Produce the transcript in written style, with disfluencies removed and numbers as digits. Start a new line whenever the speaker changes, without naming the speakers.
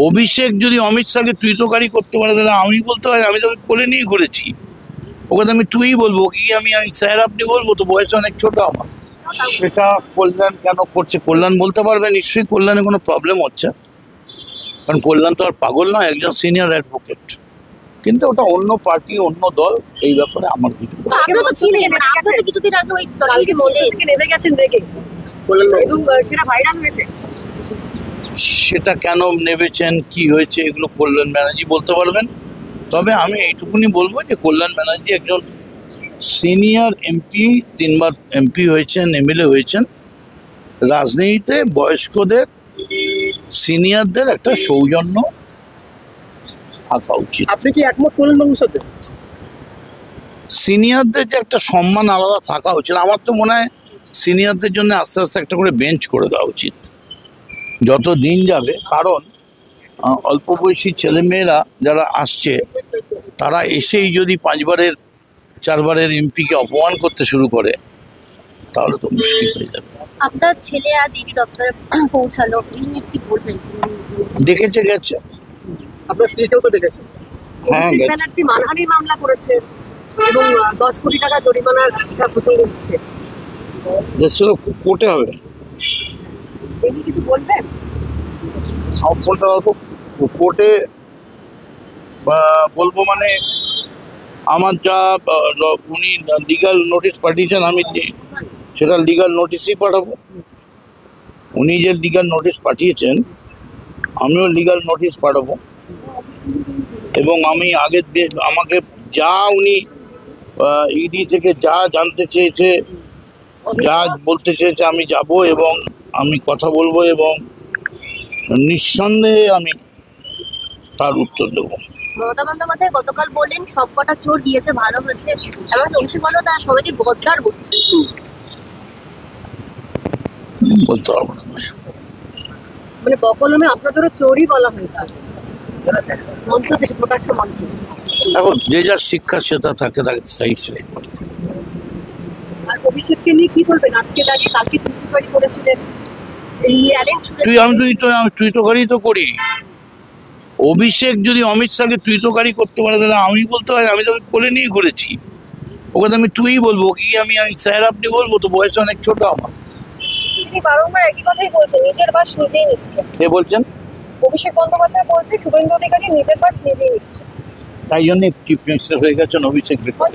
অভিষেক যদি অমিত শাহকে তুইতকারী করতে পারে তাহলে আমি বলতে পারি আমি তোকে কোলে নিয়ে ঘুরেছি, ওকে তো আমি তুই বলবো, কি আমি স্যার আপনি বলবো, তো বয়স অনেক ছোট আমার। সেটা কল্যাণ কেন করছে, কল্যাণ বলতে পারবে, নিশ্চয়ই কল্যাণে কোনো প্রবলেম হচ্ছে, কারণ কল্যাণ তো আর পাগল নয়, একজন সিনিয়র অ্যাডভোকেট। কিন্তু ওটা অন্য পার্টি, অন্য দল, এই ব্যাপারে আমার কিছু
আপনারা তো ছিলেন, মানে আপনারা তো কিছুদিন আগে ওই
কালকে মঞ্চ থেকে নেমে গেছেন রেগে এবং সেটা ভাইরাল হয়েছে।
সেটা কেন নেবেছেন, কি হয়েছে, এগুলো কল্যাণ ব্যানার্জি বলতে পারবেন। তবে আমি এইটুকুনি বলবো যে কল্যাণ ব্যানার্জি একজন সিনিয়র এমপি, 3বার এমপি হয়েছেন, এমএলএ হয়েছেন। রাজনীতিতে বয়স্কদের, সিনিয়রদের একটা সৌজন্য থাকা উচিত।
আপনি কি একমত করলেন বাবুর সাথে?
সিনিয়রদের যে একটা সম্মান আলাদা থাকা উচিত, আমার তো মনে হয় সিনিয়রদের জন্য আস্তে আস্তে একটা করে বেঞ্চ করে দেওয়া উচিত যত দিন যাবে। কারণ অল্প বয়সী ছেলেমেয়েরা যারা আসছে, তারা এসেই যদি 5বারের 4বারের এমপিকে অপমান করতে শুরু করে তাহলে তো মুশকিল হয়ে যাবে।
আপনার ছেলে আজ ইডি দপ্তরে পৌঁছালো, এই নিয়ে কি বলবেন?
দেখেছে গেছে।
আপনার স্ত্রীকেও তো ডেকেছেন।
হ্যাঁ,
অভিষেক
গেছে।
ব্যানার্জি মানহানির মামলা করেছে এবং 10 কোটি টাকা জরিমানার একটা প্রসঙ্গ উঠছে।
দেখছিল কোর্টে হবে।
এই নিয়ে কিছু বলবেন?
আমার ফোনটা কোর্টে বলবো মানে আমার যা উনি লিগাল নোটিশ পাঠিয়েছেন, আমি সেটা লিগাল নোটিশই পাঠাবো। উনি যে লিগাল নোটিশ পাঠিয়েছেন আমিও লিগাল নোটিশ পাঠাবো, এবং আমি আগের দিন আমাকে যা উনি ইডি থেকে যা জানতে চেয়েছে, যা বলতে চেয়েছে, আমি যাব এবং আমি কথা বলবো এবং নিঃসন্দেহে আমি তার উত্তর দেবো।
মমতা বন্দ্যোপাধ্যায় গতকাল বললেন সব কটা চোর গিয়েছে, ভালো হয়েছে, এমনকি অভিষেক বন্দ্যোপাধ্যায় সবাইকে গদ্দার বলছে।
বলতে পারবো না।
মানে বকলমে আপনাদেরও চোরই বলা হয়েছে মঞ্চ থেকে, প্রকাশ্য মঞ্চে।
এখন যে যার শিক্ষা সেটা থাকে, তাকে সেই সেটাই বলে।
আর অভিষেককে নিয়ে কি বলবেন? আজকে দাঁড়িয়ে কালকে টুইট করেছিলেন এই নিয়ে
চ্যালেঞ্জ
তুইতকারী তো করি। অভিষেক যদি অমিত শাহকে তুইতকারী করতে পারে তাহলে আমি বলতে পারি আমি তোকে কোলে নিয়ে ঘুরেছি, ওকে তো আমি তুই বলবো, কি আমি স্যার আপনি বলবো, তো বয়স অনেক ছোট আমার।
তিনি বারংবার একই কথাই বলছেন, নিজের বাস নিজেই নিচ্ছে।
কে বলছেন?
অভিষেক বন্দ্যোপাধ্যায় বলছে শুভেন্দু অধিকারী নিজের বাস নিজেই নিচ্ছে।
তাই জন্য চিফ মিনিস্টার হয়ে গেছেন অভিষেক।